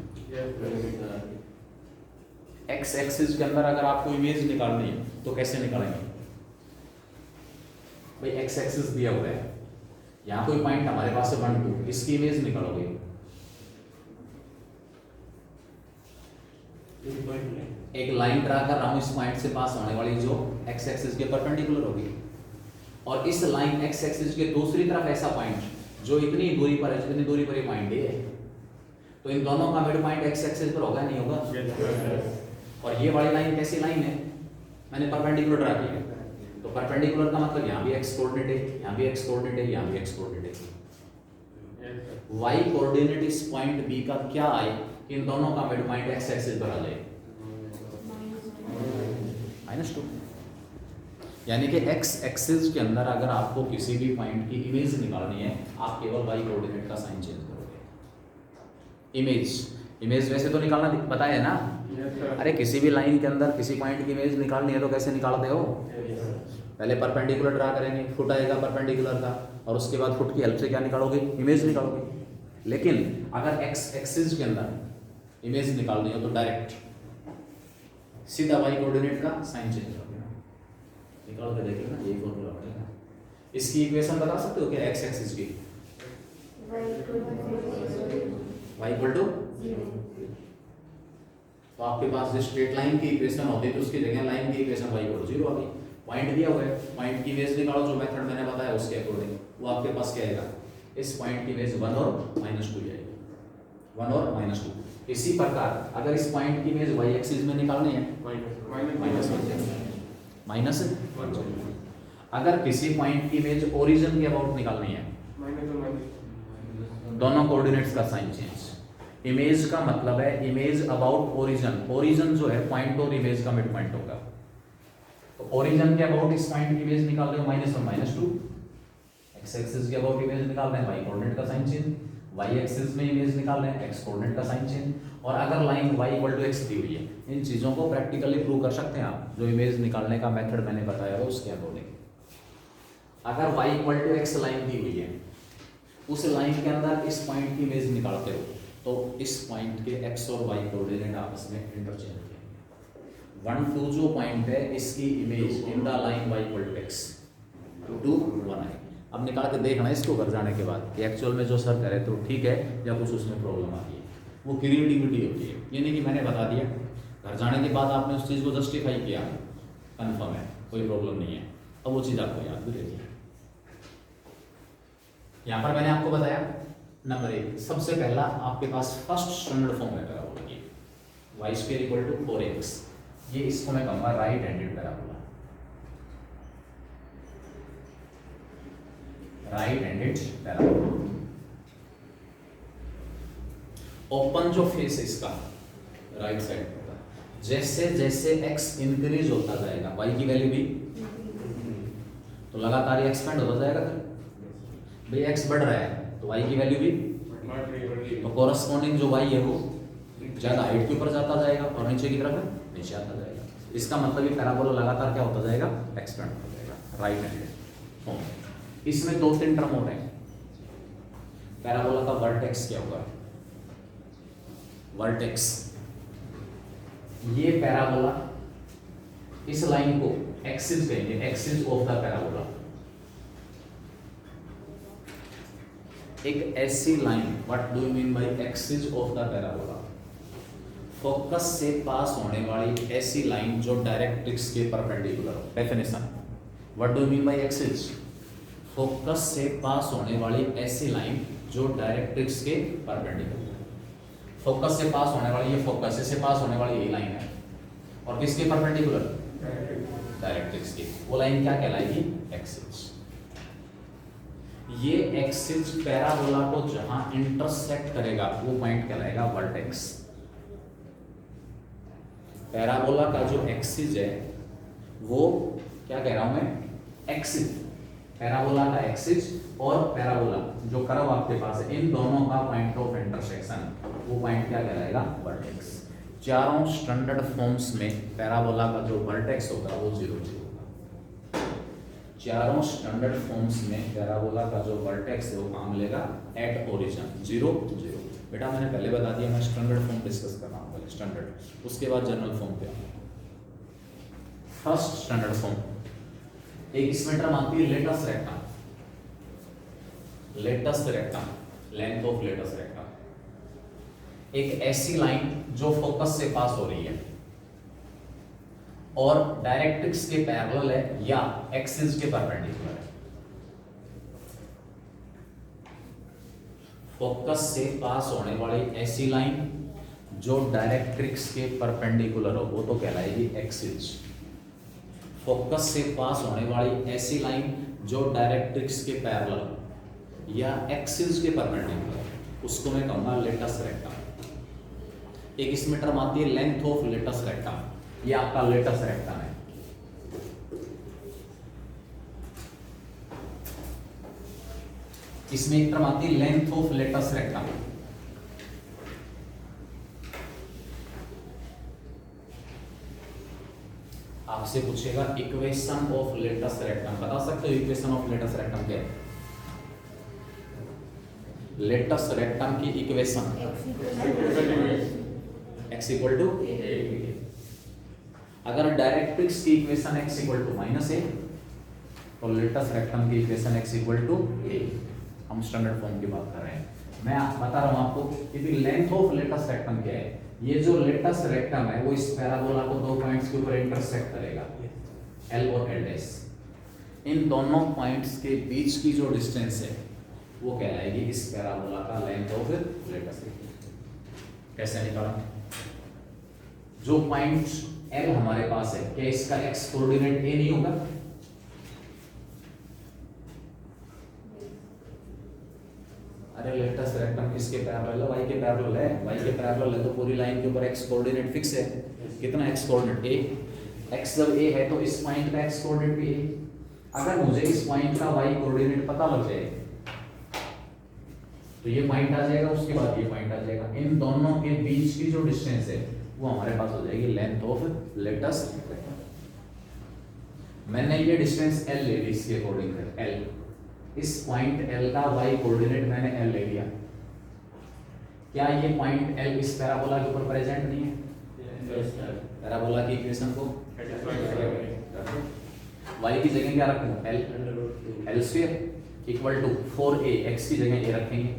x एक्सिस के अंदर अगर आपको इमेज निकालनी है तो कैसे निकालेंगे? भाई x एक्सिस दिया हुआ है, यहाँ कोई पॉइंट हमारे पास है 1 2, इसकी इमेज निकालोगे। एक लाइन ड्रा कर रहा हूं, इस पॉइंट से पास होने वाली जो x एक्सिस के परपेंडिकुलर होगी, और इस लाइन x एक्सिस के दूसरी तरफ ऐसा पॉइंट जो इतनी दूरी पर है, जितनी दूरी पर ये पॉइंट है, तो इन दोनों का मिड पॉइंट x एक्सिस पर होगा नहीं होगा? और ये वाली लाइन कैसी लाइन है? मैंने परपेंडिकुलर ड्रा की है, तो परपेंडिकुलर का मतलब यहाँ भी x कोऑर्डिनेट है, यहाँ भी x कोऑर्डिनेट है, यहाँ भी x कोऑर्डिनेट है। y कोऑर्डिनेट इस पॉइंट b का क्या आए कि इन दोनों का मिड पॉइंट x एक्सिस पर आ जाए? -2। यानी कि x एक्सिस के अंदर अगर आपको किसी भी पॉइंट की इमेज निकालनी है, आप केवल y कोऑर्डिनेट का साइन चेंज करोगे। इमेज वैसे तो निकालना बताया है ना? अरे किसी भी लाइन के अंदर किसी पॉइंट की इमेज निकालनी है तो कैसे निकालते हो? पहले परपेंडिकुलर ड्रा करेंगे, फुट आएगा परपेंडिकुलर का, और उसके बाद फुट की हेल्प से क्या निकालोगे? इमेज निकालोगे। लेकिन अगर x एक्सिस के अंदर इमेज निकालनी हो तो डायरेक्ट सीधा y कोऑर्डिनेट का साइन चेंज करोगे। निकाल के देखिए ना, यही फॉर्मूला बनेगा। इसकी इक्वेशन बता सकते हो क्या x एक्सिस की? y = 0। तो आपके पास जो स्ट्रेट लाइन की इक्वेशन होती है तो उसकी जगह लाइन की इक्वेशन y = 0 आ गई। पॉइंट दिया हुआ है, पॉइंट की इमेज निकालो, जो मेथड मैंने बताया उसके अकॉर्डिंग, वो आपके पास क्या आएगा? इस पॉइंट की इमेज 1 और -2 आएगी, 1 और -2। इसी प्रकार अगर इस पॉइंट की इमेज y एक्सिस में निकालनी है -1, अगर किसी पॉइंट की इमेज ओरिजिन के अबाउट निकालनी है, दोनों कोऑर्डिनेट्स का साइन चेंज। इमेज का मतलब है इमेज अबाउट ओरिजिन। ओरिजिन जो है पॉइंट और इमेज का मिड पॉइंट होगा। तो ओरिजिन के अबाउट इस पॉइंट की इमेज निकाल रहे हो -1 -2, x एक्सिस के अबाउट इमेज निकाल रहे हैं y कोऑर्डिनेट का साइन चेंज, y एक्सिस में इमेज निकाल रहे हैं x कोऑर्डिनेट का साइन चेंज। और अगर लाइन y = x दी हुई है, इन चीजों को प्रैक्टिकली प्रूव कर सकते हैं आप, जो इमेज निकालने का मेथड मैंने बताया है उसके अकॉर्डिंग। अगर y = x लाइन दी हुई है, उस लाइन के अंदर इस पॉइंट की इमेज निकालते हो तो इस पॉइंट के x और y कोऑर्डिनेट आपस में इंटरचेंज होंगे। 1 2 जो पॉइंट है, इसकी image in the line y = x 2 1 है। अब निकाल के देखना इसको घर जाने के बाद कि एक्चुअल में जो सर करे तो ठीक है या कुछ उसमें प्रॉब्लम आ रही है। वो क्रिएटिविटी होती है, ये नहीं कि मैंने बता दिया, घर जाने के बाद आपने उस चीज़ को जस्टिफाई किया, कन्फर्म है, कोई प्रॉब्लम नहीं है। अब वो चीज़ आपको याद भी रहती है। यहाँ पर मैंने आपको बताया नंबर 1, सबसे पहला आपके पास फर्स्ट स्टैंडर्ड फॉर्म है पैराबोला की, y² = 4x। ये इसको मैं कहूँगा right handed parabola, right handed parabola. Open जो फेस है इसका राइट साइड होगा, जैसे जैसे x इंक्रीज होता जाएगा y की वैल्यू भी, तो लगातार ये एक्सपेंड होता जाएगा। फिर भाई एक्स बढ़ रहा है तो वाई की वैल्यू भी, तो कोरस्पॉन्डिंग जो वाई है वो ज़्यादा हाइट के ऊपर जाता जाएगा और नीचे की तरफ नीचे आता जाएगा। इसका मतलब ये पैराबोला लगातार क्या होता जाएगा, एक्सपेंड होता जाएगा। Right hand. इसमें 2-3 टर्म और हैं। पैराबोला का वर्टेक्स क्या होगा, वर्टेक्स, ये पैराबोला इस लाइन को एक्सिस कहेंगे, एक्सिस ऑफ द पैराबोला। एक ऐसी line, what do you mean by Axis of the parabola, focus से पास होने वाली ऐसी लाइन जो डायरेक्ट्रिक्स के परपेंडिकुलर हो। Definition, what do you mean by Axis, focus से पास होने वाली ऐसी लाइन जो डायरेक्ट्रिक्स के परपेंडिकुलर। फोकस से पास होने वाली, ये फोकस से पास होने वाली यही लाइन है और किसके परपेंडिकुलर, डायरेक्ट्रिक्स की। वो लाइन क्या कहलाएगी, एक्सिस। ये एक्सिस पैराबोला को जहां इंटरसेक्ट करेगा वो पॉइंट कहलाएगा वर्टेक्स। पैराबोला का जो एक्सिस है वो क्या कह रहा हूं मैं, एक्सिस, पैराबोला का एक्सिस और पैराबोला जो कर्व आपके पास है, इन दोनों का पॉइंट ऑफ इंटरसेक्शन, वो पॉइंट क्या कहलाएगा, वर्टेक्स। चारों स्टैंडर्ड फॉर्म्स में पैराबोला का जो वर्टेक्स होगा वो 0 0 होगा। चारों स्टैंडर्ड फॉर्म्स में पैराबोला का जो वर्टेक्स है वो काम लेगा एट ओरिजिन 0 0। बेटा मैंने पहले बता दिया, मैं स्टैंडर्ड फॉर्म डिस्कस कर रहा हूँ पहले स्टैंडर्ड, उसके बाद जनरल फॉर्म पे आऊंगा। फर्स्ट स्टैंडर्ड फॉर्म, एक इसमें टर्म आती है latus rectum, latus rectum, length of latus rectum. एक ऐसी लाइन जो फोकस से पास हो रही है और डायरेक्ट्रिक्स के पैरेलल है या एक्सिस के परपेंडिकुलर है। फोकस से पास होने वाली ऐसी लाइन जो डायरेक्ट्रिक्स के परपेंडिकुलर हो वो तो कहलाएगी एक्सिस। फोकस से पास होने वाली ऐसी लाइन जो डायरेक्ट्रिक्स के पैरेलल या एक्सिस के परपेंडिकुलर, उसको मैं कहूंगा लेटस रेक्टम। एक इसमें टर्म आती है लेंथ ऑफ लेटस रेक्टम, ये आपका लेटस रेक्टम है। इसमें एक टर्म आती है लेंथ ऑफ लेटस रेक्टम। आपसे पूछेगा इक्वेशन ऑफ लेटस रेक्टम, बता सकते हो इक्वेशन ऑफ लेटस रेक्टम क्या है? लेटस रेक्टम की इक्वेशन x इक्वल टू, अगर डायरेक्ट्रिक्स की equation x equal to -a और लेटस रेक्टम की equation x equal to a, हम स्टैंडर्ड फॉर्म की बात कर रहे हैं। मैं बता रहा हूं आपको कि लेंथ ऑफ लेटस रेक्टम क्या है। ये जो लेटस रेक्टम है वो इस पैराबोला को 2 पॉइंट्स के ऊपर इंटरसेक्ट करेगा, L और L'। इन दोनों पॉइंट्स के बीच की जो डिस्टेंस है वो कहलाएगी इस पैराबोला का लेंथ ऑफ लेटस रेक्टम। कैसे निकाला? जो पॉइंट L हमारे पास है, क्या इसका x कोऑर्डिनेट a नहीं होगा? अरे लेटस रेक्टम किसके पैरेलल है? y के पैरेलल है। y के पैरेलल है तो पूरी लाइन के ऊपर x कोऑर्डिनेट फिक्स है। कितना x कोऑर्डिनेट? a। x जब a है तो इस पॉइंट का x कोऑर्डिनेट भी a। अगर मुझे इस पॉइंट का y कोऑर्डिनेट पता लग जाए तो ये पॉइंट आ जाएगा, उसके बाद ये पॉइंट आ जाएगा। इन दोनों के बीच की जो डिस्टेंस है वो हमारे पास हो जाएगी लेंथ ऑफ लेटस रेक्टम। मैंने ये डिस्टेंस L ले ली, इसके अकॉर्डिंग है L। इस पॉइंट L का y कोऑर्डिनेट मैंने L ले लिया। क्या ये पॉइंट L इस पैराबोला के ऊपर प्रेजेंट नहीं है? पैराबोला की इक्वेशन को y की जगह क्या रखूं? L, L square equal to 4a, x की जगह a रखेंगे,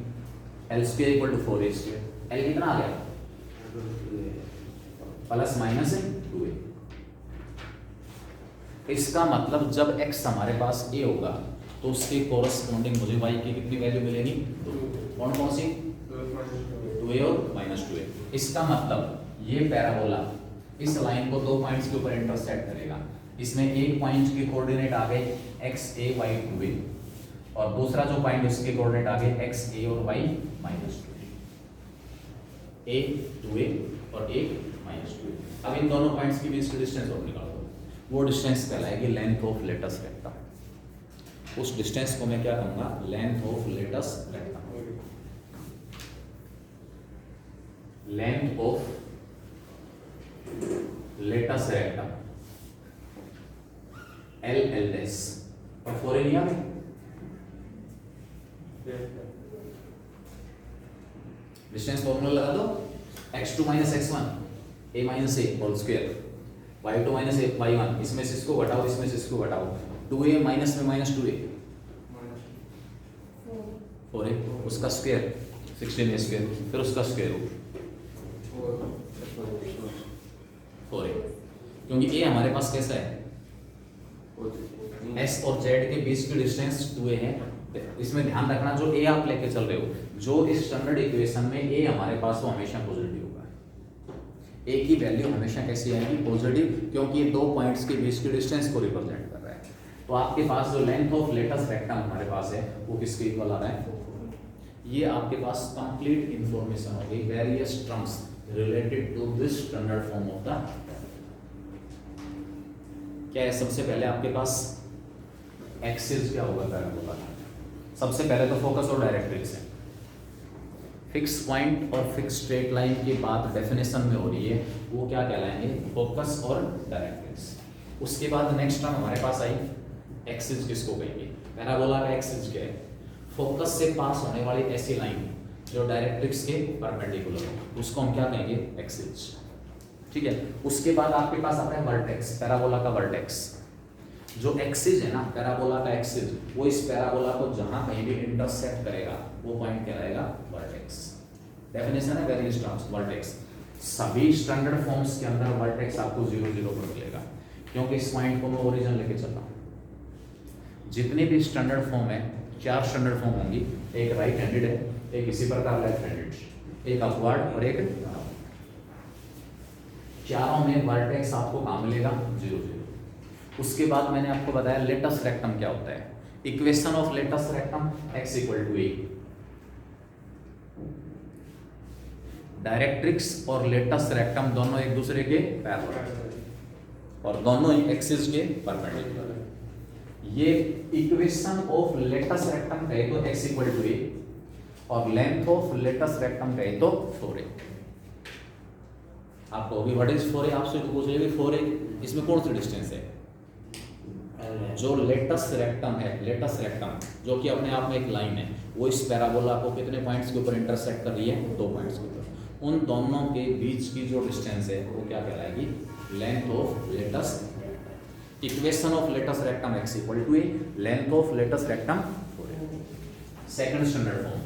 L square equal to 4a square. L कितना आ गया? Plus minus 2a। इसका मतलब जब x हमारे पास a होगा तो उसके कोरस्पॉन्डिंग मुझे y की कितनी वैल्यू मिलेगी? 2। कौन कौन सी? 2a और -2a। इसका मतलब ये पैराबोला इस लाइन को 2 पॉइंट्स के ऊपर इंटरसेक्ट करेगा। इसमें एक पॉइंट के कोऑर्डिनेट आ गए xa y 2a और दूसरा जो पॉइंट उसके कोऑर्डिनेट आ गए xa और y -2a, a 2a और a -2a। अब इन दोनों पॉइंट्स के बीच की डिस्टेंस और निकाल दो, वो डिस्टेंस कहलाएगी लेंथ ऑफ लेटस रेक्टम। उस डिस्टेंस को मैं क्या कहूँगा, length of latus rectum. Length of latus rectum L dash. और फोर ए लिया डिस्टेंस फॉर्मूला लगा दो, x2 minus x1 a minus a whole square, y2 minus y1, इसमें से इसको घटाओ, इसमें से इसको घटाओ, 2a माइनस में माइनस 2a 4a, उसका स्क्वायर 16a स्क्वायर, फिर उसका स्क्वायर रूट 4a, क्योंकि a हमारे पास कैसा है, s और z के बीच की डिस्टेंस 2a है। इसमें ध्यान रखना जो a आप लेके चल रहे हो, जो इस स्टैंडर्ड इक्वेशन में a हमारे पास वो हमेशा पॉजिटिव होगा। a की वैल्यू हमेशा कैसी आएगी, पॉजिटिव, क्योंकि ये दो पॉइंट्स के बीच की डिस्टेंस को रिप्रेजेंट कर रहा है। तो आपके पास जो लेंथ ऑफ लेटस रेक्टम हमारे पास है वो किसके इक्वल आ रहा है, ये आपके पास कंप्लीट इंफॉर्मेशन हो गई, various terms related to this standard form of the. क्या है, सबसे पहले आपके पास एक्सिस क्या होगा पैराबोला का। सबसे पहले तो फोकस और डायरेक्ट्रिक्स है। फिक्स पॉइंट और फिक्स स्ट्रेट लाइन की बात डेफिनेशन में हो रही है, वो क्या कहलाएंगे, फोकस और डायरेक्ट्रिक्स। उसके बाद नेक्स्ट टर्म हमारे पास आई एक्सिस, किसको कहेंगे, पैराबोला का एक्सिस क्या है, फोकस से पास होने वाली ऐसी लाइन जो डायरेक्ट्रिक्स के परपेंडिकुलर हो, उसको हम क्या कहेंगे, एक्सिस। ठीक है। उसके बाद आपके पास आता है वर्टेक्स, पैराबोला का वर्टेक्स। जो एक्सिस है ना पैराबोला का एक्सिस, वो इस पैराबोला को जहां कहीं भी इंटरसेक्ट करेगा वो पॉइंट कहलाएगा वर्टेक्स। डेफिनेशन है वेरियस टर्म्स वर्टेक्स। सभी स्टैंडर्ड फॉर्म्स के अंदर वर्टेक्स आपको 0 0 पर मिलेगा, क्योंकि इस पॉइंट को मैं ओरिजिन लेके चल रहा हूँ। जितने भी स्टैंडर्ड फॉर्म है, 4 स्टैंडर्ड फॉर्म होंगी, एक राइट हैंडेड है, एक इसी प्रकार लेफ्ट हैंडेड, एक अपवर्ड और एक डाउन। चारों में वर्टेक्स आपको कहाँ मिलेगा, 0 0। उसके बाद मैंने आपको बताया लेटस रेक्टम क्या होता है। Equation of latus rectum x equal to a। Directrix और लेटस रेक्टम दोनों एक दूसरे के पैरेलल और दोनों एक्सिस के परपेंडिकुलर है। ये इक्वेशन ऑफ लेटस रेक्टम कहे तो x इक्वल टू a और लेंथ ऑफ लेटस रेक्टम कहे तो 4a। आपको अभी व्हाट इज 4a आपसे पूछ लेंगे, 4a इसमें कौन सी डिस्टेंस है, जो लेटस रेक्टम है, लेटस रेक्टम जो कि अपने आप में एक लाइन है, वो इस पैराबोला को कितने पॉइंट्स के ऊपर इंटरसेक्ट कर रही है, 2 पॉइंट्स के ऊपर। उन दोनों के बीच की जो डिस्टेंस है वो क्या कहलाएगी, length of latus. Equation of latus rectum x equal to a, length of latus rectum 4a। Second standard form.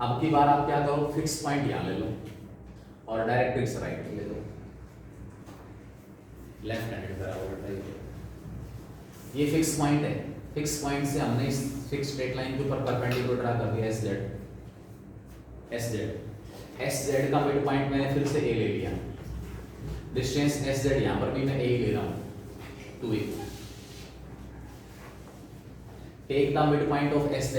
अब की बार आप क्या करो, फिक्स पॉइंट यहां ले लो और डायरेक्ट्रिक्स राइट ले लो, लेफ्ट हैंडेड पैराबोला। ये फिक्स पॉइंट है, फिक्स पॉइंट से हमने इस फिक्स स्ट्रेट लाइन के ऊपर परपेंडिकुलर ड्रा कर दिया SZ का मिड पॉइंट मैंने फिर से A ले लिया, डिस्टेंस SZ यहां पर भी मैं A ले रहा हूं 2a। Take the mid point of SZ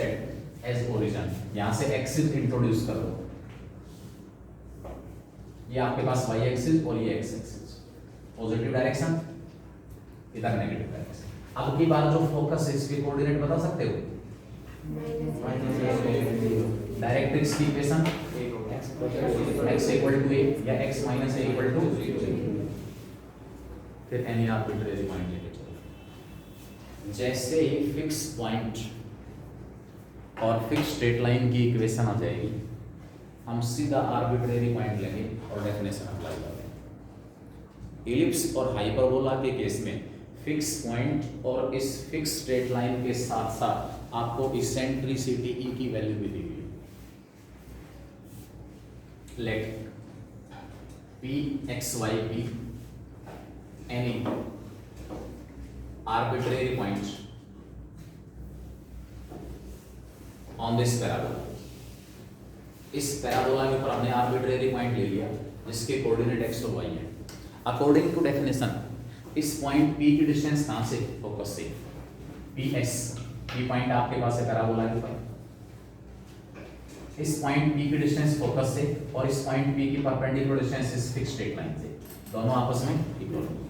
as origin, यहां से एक्सिस इंट्रोड्यूस कर दो। ये आपके पास y एक्सिस और ये x एक्सिस, पॉजिटिव डायरेक्शन, इधर नेगेटिव डायरेक्शन। अब की बार जो फोकस है इसके कोऑर्डिनेट बता सकते हो, डायरेक्ट्रिक्स की equation x equal to a या x minus a equal to 0। फिर एनी आर्बिट्रेरी पॉइंट लेके चलो। जैसे ही फिक्स पॉइंट और फिक्स स्ट्रेट लाइन की इक्वेशन आ जाएगी, हम सीधा आर्बिट्रेरी पॉइंट लेंगे और डेफिनेशन अप्लाई करेंगे। इलिप्स और हाइपरबोला के केस में फिक्स पॉइंट और इस फिक्स स्ट्रेट लाइन के साथ साथ आपको इसेंट्रिसिटी E की वैल्यू भी दी गई। Late P(xy) be any arbitrary point on this parabola। इस पैराबोला के ऊपर हमने आर्बिट्रेरी पॉइंट ले लिया जिसके कोऑर्डिनेट x और y है। अकॉर्डिंग टू डेफिनेशन इस पॉइंट P की डिस्टेंस कहां से, फोकस से, PS। P पॉइंट आपके पास है पैराबोला के ऊपर, इस पॉइंट P की डिस्टेंस फोकस से और इस पॉइंट P की परपेंडिकुलर डिस्टेंस इस फिक्स स्ट्रेट लाइन से, दोनों आपस में इक्वल होंगे।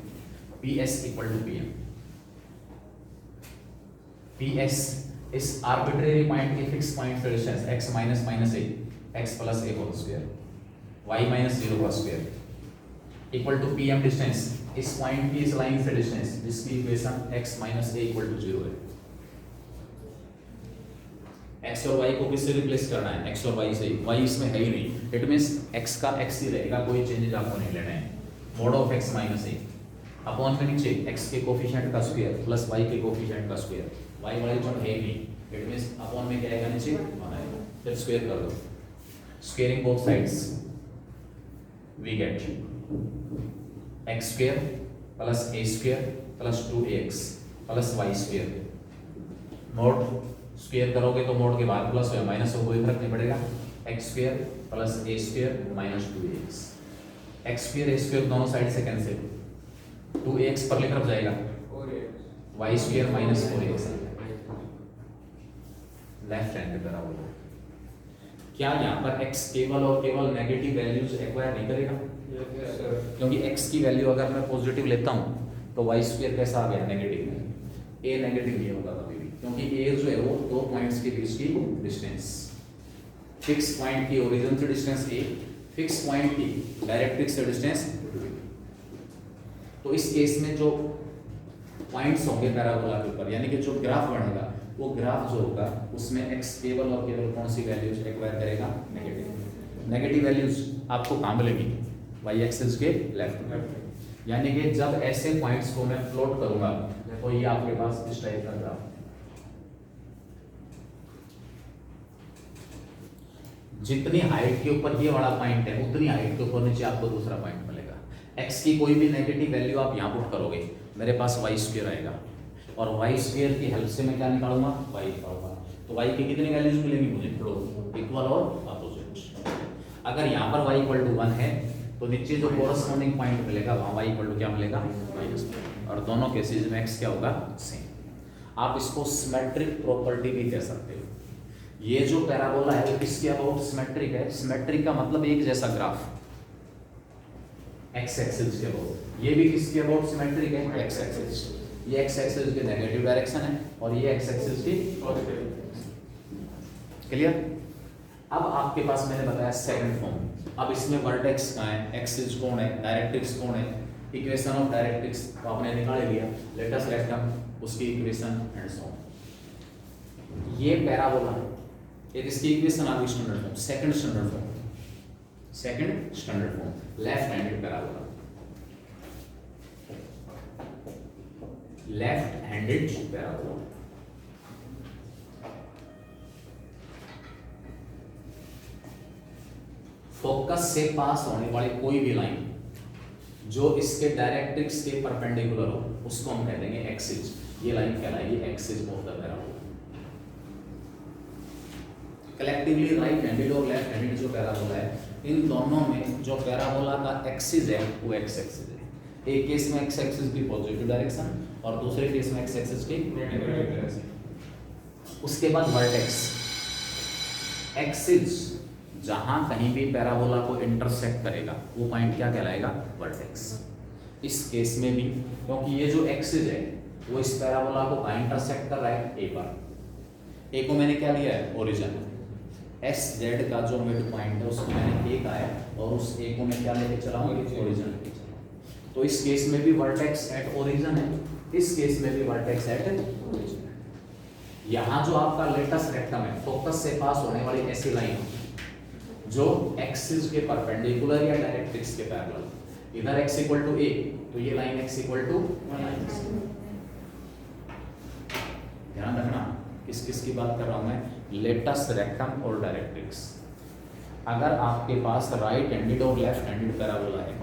PS equal to PM। P S इस आर्बिट्रेरी पॉइंट की फिक्स पॉइंट से distance x minus minus a x plus a whole square y minus zero का square equal to P M distance इस पॉइंट की इस लाइन से डिस्टेंस जिसकी equation x minus a equal to zero है। x और y को किससे रिप्लेस करना है? x और y से। y इसमें है ही नहीं, इट मींस x का x ही रहेगा, कोई चेंजेस आपको नहीं लेना है। Mod of x minus A upon में नीचे x के कोफिशिएंट का स्क्वायर प्लस y के कोफिशिएंट का स्क्वायर, y वाली टर्म है ही नहीं, इट मींस अपॉन में क्या आएगा नीचे 1 आएगा, फिर स्क्वायर कर दो, squaring both sides we get x square plus a square plus 2ax plus y square. Mod square करोगे तो मॉड के बाद प्लस हो या माइनस हो कोई फर्क नहीं पड़ेगा, x square plus a square minus 2ax, x square a square दोनों साइड से कैंसिल, 2ax पर लिख जाएगा y square minus 4ax। Left hand पे पैराबोला। क्या यहाँ पर x केवल और केवल नेगेटिव वैल्यूज एक्वायर नहीं करेगा? क्योंकि x की वैल्यू अगर मैं पॉजिटिव लेता हूँ तो y स्क्वायर कैसा आ गया? नेगेटिव में। a नेगेटिव नहीं होगा कभी भी, क्योंकि a जो है वो दो पॉइंट्स के बीच की डिस्टेंस, फिक्स पॉइंट की ओरिजिन से डिस्टेंस a, फिक्स पॉइंट की डायरेक्ट्रिक्स से डिस्टेंस। तो इस केस में जो पॉइंट्स होंगे पैराबोला के ऊपर, यानी कि जो ग्राफ बनेगा, वो ग्राफ जो होगा उसमें x केवल और केवल कौन सी वैल्यूज एक्वायर करेगा? नेगेटिव। नेगेटिव वैल्यूज आपको कहाँ मिलेगी? y एक्सिस के लेफ्ट में। यानी कि जब ऐसे पॉइंट्स को मैं प्लॉट करूंगा तो ये आपके पास इस टाइप का ग्राफ, जितनी हाइट के ऊपर ये वाला पॉइंट है उतनी हाइट के ऊपर नीचे आपको दूसरा पॉइंट मिलेगा। x की कोई भी नेगेटिव वैल्यू आप यहाँ पुट करोगे, मेरे पास y स्क्वायर आएगा, और y स्क्वायर की हेल्प से मैं क्या निकालूंगा? y निकालूंगा। तो y की कितनी वैल्यूज मिलेंगी मुझे? दो, इक्वल और अपोजिट। अगर यहाँ पर y इक्वल टू 1 है तो नीचे जो कोरस्पॉन्डिंग पॉइंट मिलेगा वहाँ y इक्वल टू क्या मिलेगा? -1। और दोनों केसेस में x क्या होगा? सेम। आप इसको सिमेट्रिक प्रॉपर्टी भी कह सकते हो। ये जो पैराबोला है वो किसके अबाउट सिमेट्रिक है? सिमेट्रिक का मतलब एक जैसा ग्राफ, x एक्सिस के अबाउट। ये भी किसके अबाउट सिमेट्रिक है? x axis. ये x एक्सिस की नेगेटिव डायरेक्शन है और ये x एक्सिस की पॉजिटिव। क्लियर? अब आपके पास मैंने बताया सेकंड फॉर्म। अब इसमें वर्टेक्स कहाँ है, एक्सिस कौन है, डायरेक्ट्रिक्स कौन है, इक्वेशन ऑफ डायरेक्ट्रिक्स तो आपने निकाल लिया, लेटस रेक्टम उसकी इक्वेशन एंड सो ऑन। ये पैराबोला है, एक इसकी इक्वेशन आ गई standard form, second standard form, second standard form, left handed parabola, left handed parabola. Focus से पास होने वाली कोई भी लाइन जो इसके डायरेक्ट्रिक्स के परपेंडिकुलर हो उसको हम कह देंगे एक्सिस। ये लाइन कहलाएगी axis of the parabola. Collectively right handed और लेफ्ट हैंडेड जो पैराबोला है, इन दोनों में जो पैराबोला का एक्सिस है वो एक्स एक्सिस है। एक केस में एक्स एक्सिस की पॉजिटिव डायरेक्शन और दूसरे केस में एक्स एक्सिस की नेगेटिव डायरेक्शन। उसके बाद वर्टेक्स, एक्सिस जहां कहीं भी पैराबोला को इंटरसेक्ट करेगा वो पॉइंट क्या कहलाएगा? वर्टेक्स। इस केस में भी क्योंकि ये जो एक्सिस है वो इस पैराबोला को कहाँ इंटरसेक्ट कर रहा है? ए पर। ए को मैंने क्या लिया है? ओरिजिन। एस जेड का जो मिड पॉइंट है उसको मैंने ए का है और उस ए को मैं क्या लेके चला हूँ? ओरिजिन लेके चला। तो इस केस में भी वर्टेक्स एट ओरिजिन है, इस केस में भी वर्टेक्स एट ओरिजिन है। यहाँ जो आपका लेटस रेक्टम है, फोकस से पास होने वाली ऐसी लाइन जो एक्सिस के परपेंडिकुलर या डायरेक्ट्रिक्स के पैरेलल, इधर x इक्वल टू a तो ये लाइन x इक्वल टू -। ध्यान रखना किस किस की बात कर रहा हूं मैं? लेटस रेक्टम और डायरेक्ट्रिक्स। अगर आपके पास राइट हैंडेड और लेफ्ट हैंडेड पैराबोला है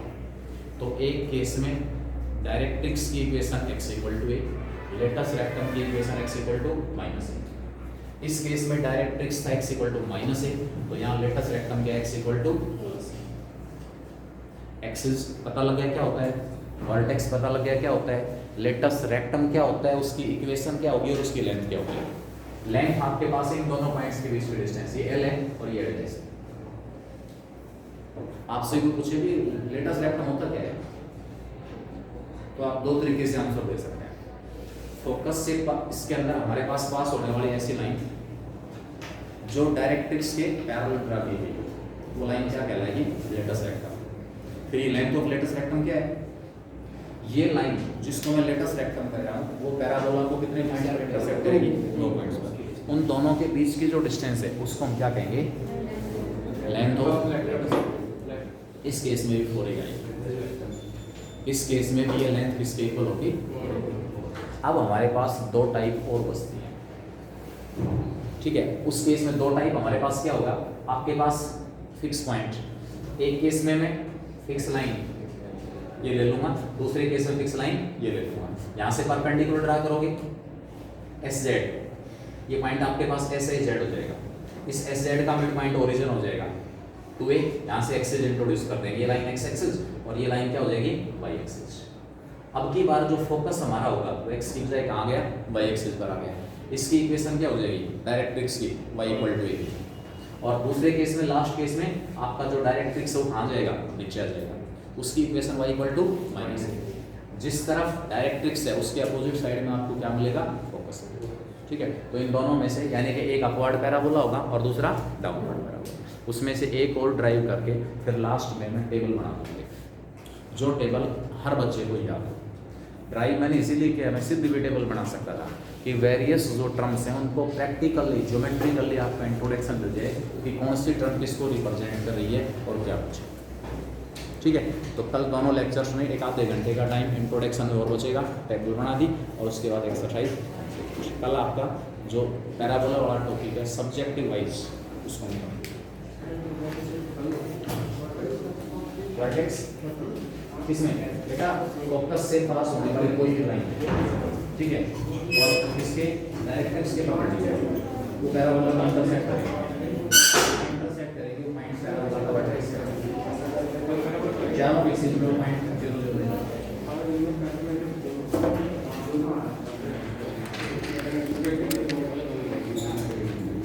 तो एक केस में डायरेक्ट्रिक्स की equation x equal to a, latus rectum की equation x equal to -a। इस केस में डायरेक्ट्रिक्स था x इक्वल टू -a, तो यहाँ लेटस रेक्टम क्या x इक्वल टू एक्सिस पता लग गया क्या होता है, वर्टेक्स पता लग गया क्या होता है, लेटस रेक्टम क्या होता है, उसकी इक्वेशन क्या होगी और उसकी लेंथ क्या होगी। लेंथ आपके पास इन दोनों पॉइंट्स के बीच की डिस्टेंस, ये l है और ये l है। आपसे कोई पूछे भी लेटस रेक्टम होता क्या है तो आप दो तरीके से आंसर दे सकते हैं। फोकस से इसके अंदर हमारे पास पास होने वाली ऐसी लाइन जो डायरेक्ट्रिक्स के पैरेलल ड्रा की गई, वो लाइन क्या कहलाएगी? Latus rectum. फिर ये लेंथ ऑफ लेटस रेक्टम क्या है? ये लाइन जिसको मैं लेटस रेक्टम कह रहा हूँ वो पैराबोला को कितने पॉइंट पर इंटरसेक्ट करेगी? 2 पॉइंट्स पर। उन दोनों के बीच की जो डिस्टेंस है उसको हम क्या कहेंगे? Length of. इस केस में भी 4 ही, इस केस में भी ये लेंथ किसके इक्वल होगी? अब हमारे पास 2 टाइप और बचती है, ठीक है। उस केस में 2 टाइप हमारे पास क्या होगा? आपके पास फिक्स पॉइंट, एक केस में मैं फिक्स लाइन ये ले लूंगा, दूसरे केस में फिक्स लाइन ये ले लूंगा। यहाँ से परपेंडिकुलर ड्रा करोगे एस जेड, ये पॉइंट आपके पास एस ए जेड हो जाएगा। इस एस जेड का मिड पॉइंट ओरिजिन हो जाएगा 2a, यहाँ से एक्सेस इंट्रोड्यूस कर देंगे, ये लाइन एक्स एक्सिस और ये लाइन क्या हो जाएगी? Y axis. अब की बार जो फोकस हमारा होगा वो एक्स की बजाय कहाँ गया? वाई एक्सिस पर आ गया। इसकी इक्वेशन क्या हो जाएगी? डायरेक्ट्रिक्स की y इक्वल टू ए। और दूसरे केस में, लास्ट केस में आपका जो डायरेक्ट्रिक्स है वो कहाँ जाएगा? नीचे आ जाएगा। उसकी equation y equal to minus a. जिस तरफ डायरेक्ट्रिक्स है उसके अपोजिट साइड में आपको क्या मिलेगा? फोकस। ठीक है, तो इन दोनों में से यानी कि एक अपवर्ड पैराबोला होगा और दूसरा डाउनवर्ड पैराबोला, उसमें से एक और ड्राइव करके फिर लास्ट में मैं टेबल बना दूंगी, जो टेबल हर बच्चे को याद हो। ड्राइव मैंने इसीलिए किया, मैं सिर्फ भी टेबल बना सकता था कि वेरियस जो टर्म्स हैं उनको प्रैक्टिकली ज्योमेट्रिकली आपका इंट्रोडक्शन मिल जाए कि कौन सी टर्म किसको रिप्रेजेंट कर रही है और क्या कुछ। ठीक है, तो कल दोनों लेक्चर्स में 1 आधे घंटे का टाइम इंट्रोडक्शन में और बचेगा, टेबल बना दी और उसके बाद एक्सरसाइज। कल आपका जो पैराबोला वाला टॉपिक है सब्जेक्टिव वाइज उसको वर्टेक्स किसमें बेटा? फोकस से पास होने वाली कोई भी लाइन, ठीक है, और इसके डायरेक्ट्रिक्स के परपेंडिकुलर वो पैराबोला का इंटरसेक्ट करेगी, वो पॉइंट पैराबोला का वर्टेक्स है। क्या वो पॉइंट